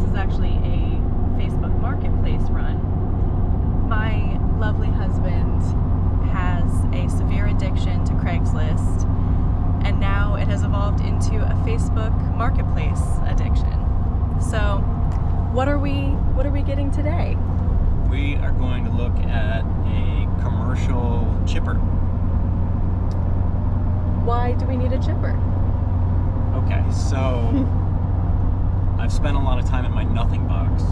this is actually a Facebook Marketplace run. My lovely husband has a severe addiction to Craigslist, and now it has evolved into a Facebook Marketplace addiction. So, what are we getting today? We are going to look at a commercial chipper. Why do we need a chipper? Okay, so I've spent a lot of time in my nothing box,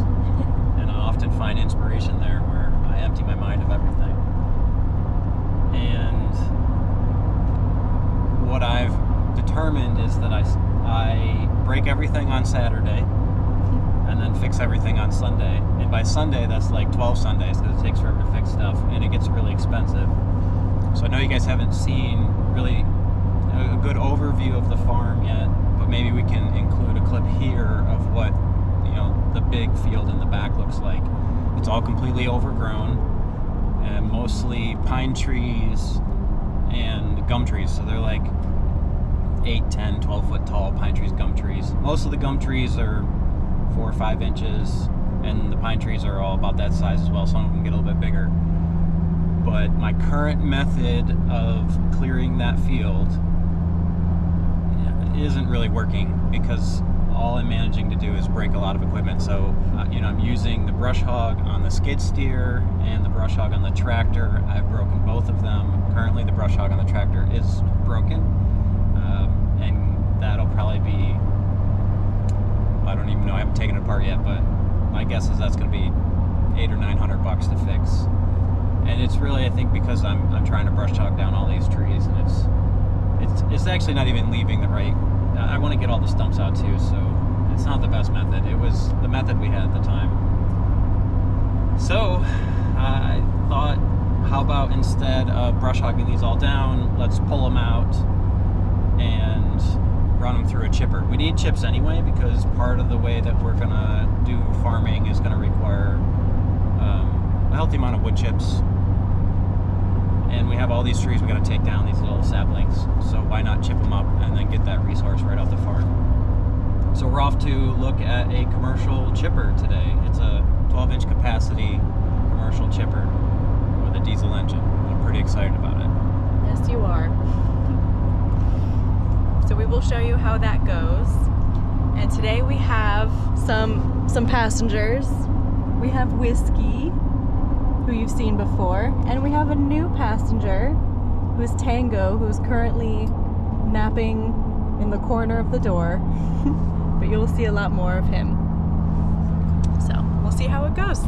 and I often find inspiration there where I empty my mind of everything. And what I've determined is that I break everything on Saturday and then fix everything on Sunday. And by Sunday, that's like 12 Sundays because it takes forever to fix stuff and it gets really expensive. So I know you guys haven't seen really a good overview of the farm yet, but maybe we can include a clip here of what, the big field in the back looks like. It's all completely overgrown, and mostly pine trees and gum trees. So they're like 8, 10, 12 foot tall pine trees, gum trees. Most of the gum trees are 4 or 5 inches, and the pine trees are all about that size as well. Some of them get a little bit bigger. But my current method of clearing that field isn't really working because all I'm managing to do is break a lot of equipment. So, I'm using the brush hog on the skid steer and the brush hog on the tractor. I've broken both of them. Currently, the brush hog on the tractor is broken, and that'll probably be, I don't even know, I haven't taken it apart yet, but my guess is that's going to be $800 or $900 to fix. And it's really, I think, because I'm trying to brush hog down all these trees, and it's actually not even leaving the right. I want to get all the stumps out too, so it's not the best method. It was the method we had at the time. So I thought, how about instead of brush hogging these all down, let's pull them out and run them through a chipper. We need chips anyway because part of the way that we're gonna do farming is gonna require a healthy amount of wood chips. And we have all these trees we got to take down, these little saplings, so why not chip them up and then get that resource right off the farm. So we're off to look at a commercial chipper today. It's a 12-inch capacity commercial chipper with a diesel engine. I'm pretty excited about it. Yes, you are. So we will show you how that goes. And today we have some passengers. We have Whiskey, who you've seen before, and we have a new passenger who is Tango, who's currently napping in the corner of the door, but you'll see a lot more of him. So we'll see how it goes.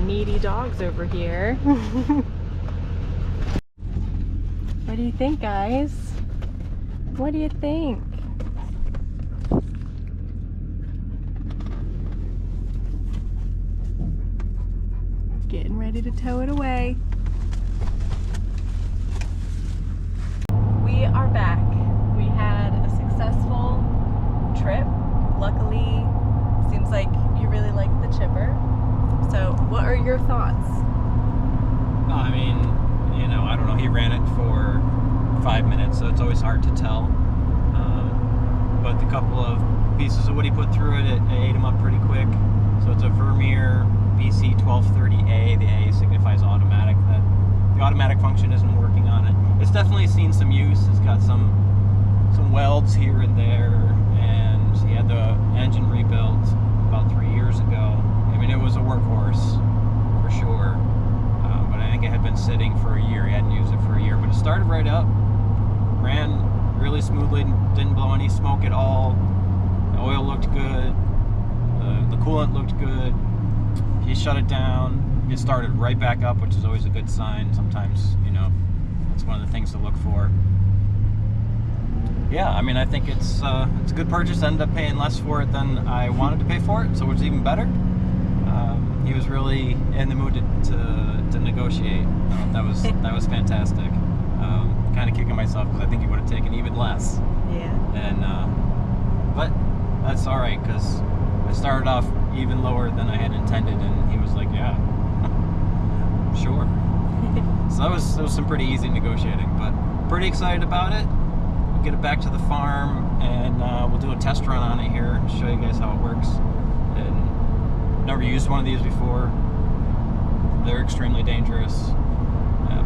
Needy dogs over here. What do you think, guys? What do you think? Getting ready to tow it away. We are back. We had a successful trip. Luckily, seems like you really like the chipper. So, what are your thoughts? I mean, I don't know. He ran it for 5 minutes, so it's always hard to tell. But the couple of pieces of what he put through it, it ate him up pretty quick. So it's a Vermeer BC 1230A. The A signifies automatic. That the automatic function isn't working on it. It's definitely seen some use. It's got some welds here and there, and he had the engine rebuilt about 3 years ago. I mean, it was a workhorse for sure, but I think it had started right up, ran really smoothly, didn't blow any smoke at all. The oil looked good, the coolant looked good. He shut it down. It started right back up, which is always a good sign. Sometimes, you know, that's one of the things to look for. Yeah, I mean, I think it's a good purchase. I ended up paying less for it than I wanted to pay for it, so it's even better. He was really in the mood to negotiate. That was fantastic. Kind of kicking myself because I think he would have taken even less. Yeah. And but that's all right because I started off even lower than I had intended, and he was like, "Yeah, sure." So that was some pretty easy negotiating, but pretty excited about it. We'll get it back to the farm, and we'll do a test run on it here and show you guys how it works. And never used one of these before. They're extremely dangerous,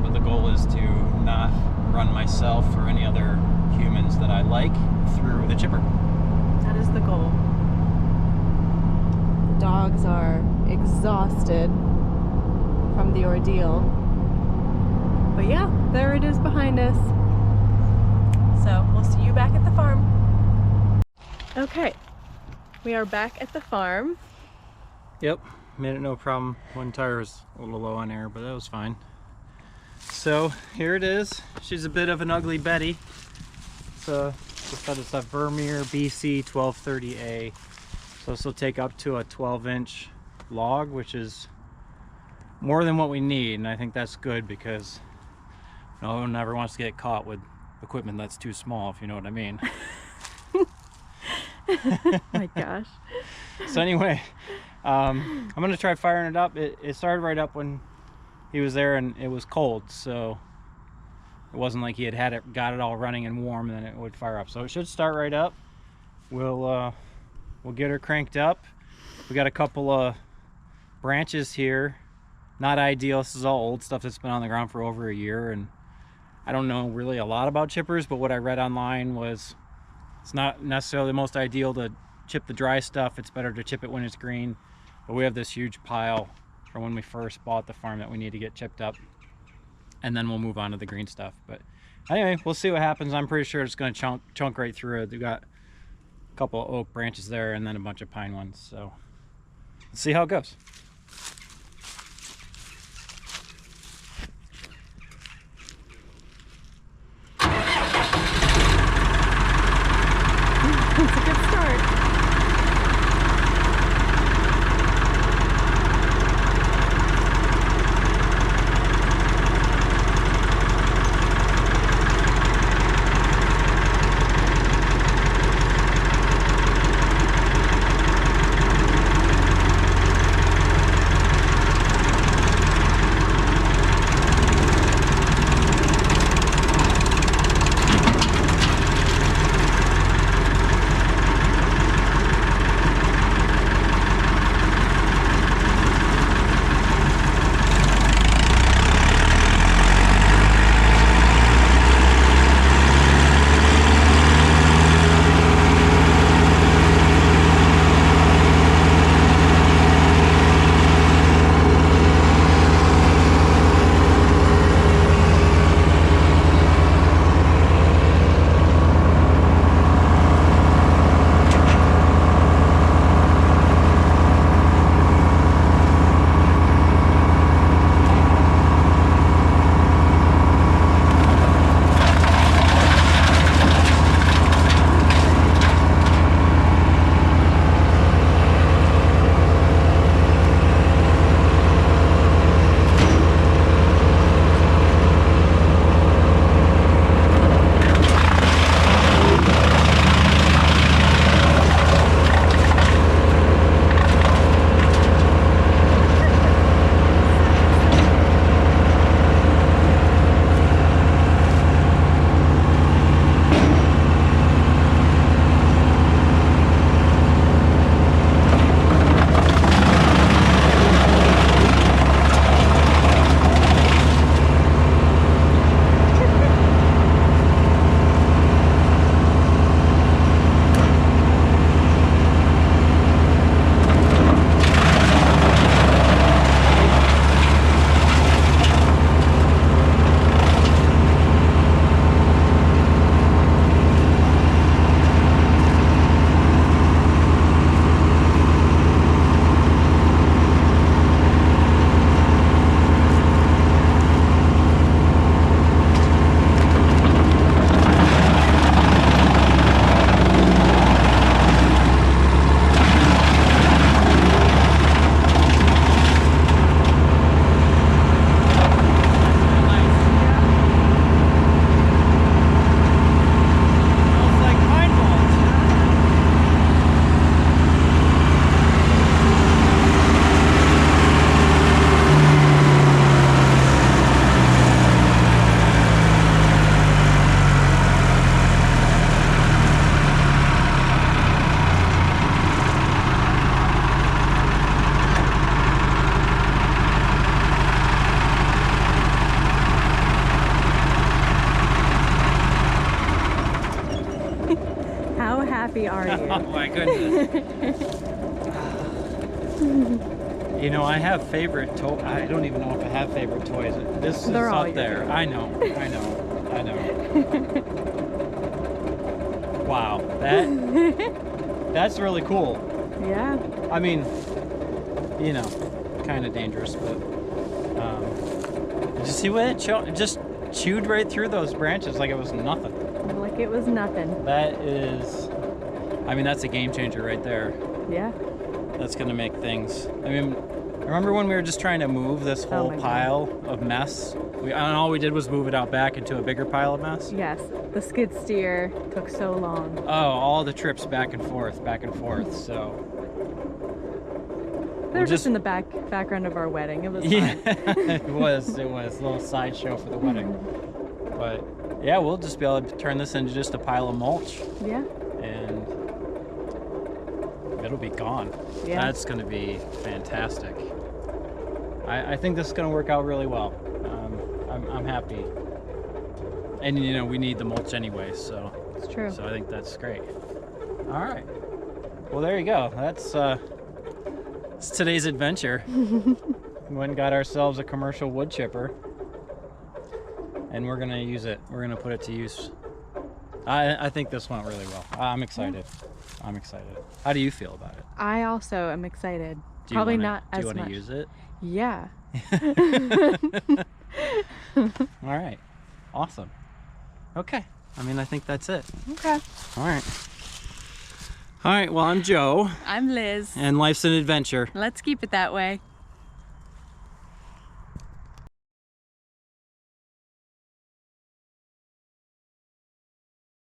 but the goal is to not run myself or any other humans that I like through the chipper. That is the goal. The dogs are exhausted from the ordeal. But yeah, there it is behind us. So we'll see you back at the farm. Okay, we are back at the farm. Yep, made it no problem. One tire was a little low on air, but that was fine. So here it is. She's a bit of an ugly Betty. So it's a Vermeer BC 1230A. So this will take up to a 12-inch log, which is more than what we need, and I think that's good because no one ever wants to get caught with equipment that's too small, if you know what I mean. My gosh. So anyway, I'm gonna try firing it up. It started right up when he was there, and it was cold, so it wasn't like he had got it all running and warm, and then it would fire up. So it should start right up. We'll get her cranked up. We got a couple of branches here. Not ideal. This is all old stuff that's been on the ground for over a year, and I don't know really a lot about chippers, but what I read online was it's not necessarily the most ideal to chip the dry stuff. It's better to chip it when it's green. But we have this huge pile from when we first bought the farm that we need to get chipped up, and then we'll move on to the green stuff. But anyway, we'll see what happens. I'm pretty sure it's going to chunk right through it. We got a couple of oak branches there and then a bunch of pine ones, so let's see how it goes. It's a good start. goodness. You know, I have favorite toys. I don't even know if I have favorite toys. This is They're all up there. yours. I know. Wow, that's really cool. Yeah. I mean, you know, kind of dangerous, but did you see what it just chewed right through those branches like it was nothing? Like it was nothing. That is, I mean, that's a game changer right there. Yeah. That's gonna make things. I mean, remember when we were just trying to move this whole pile of mess? And all we did was move it out back into a bigger pile of mess? Yes. The skid steer took so long. Oh, all the trips back and forth, so. They were just in the background of our wedding. It was fun. Yeah, it was a little sideshow for the wedding. But yeah, we'll just be able to turn this into just a pile of mulch. Yeah. And it'll be gone. Yeah. That's going to be fantastic. I think this is going to work out really well. I'm happy. And you know, we need the mulch anyway, so. It's true. So I think that's great. All right. Well, there you go. That's today's adventure. We went and got ourselves a commercial wood chipper, and we're gonna use it. We're gonna put it to use. I think this went really well. I'm excited. I'm excited. How do you feel about it? I also am excited. Do Probably you not as much. Do you want much. to use it? Yeah. All right. Awesome. Okay. I mean, I think that's it. Okay. All right. All right. Well, I'm Joe, I'm Liz. and life's an adventure. Let's keep it that way.